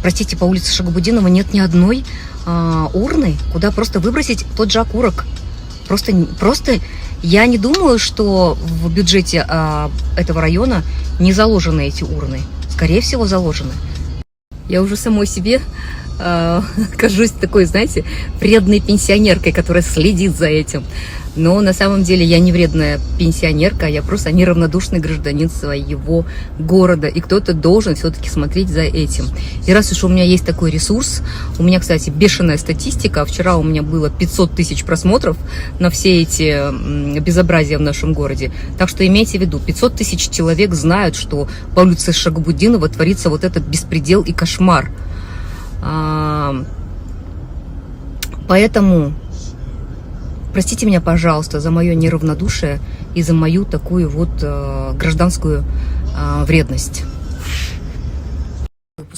простите, по улице Шагабудинова нет ни одной урны, куда просто выбросить тот же окурок. Просто я не думаю, что в бюджете этого района не заложены эти урны. Скорее всего, заложены. Я уже самой себе кажусь такой, знаете, вредной пенсионеркой, которая следит за этим. Но на самом деле я не вредная пенсионерка, я просто неравнодушный гражданин своего города. И кто-то должен все-таки смотреть за этим. И раз уж у меня есть такой ресурс, у меня, кстати, бешеная статистика. Вчера у меня было 500 тысяч просмотров на все эти безобразия в нашем городе. Так что имейте в виду, 500 тысяч человек знают, что по улице Шагабудинова творится вот этот беспредел и кошмар. Поэтому простите меня, пожалуйста, за мое неравнодушие и за мою такую вот гражданскую вредность.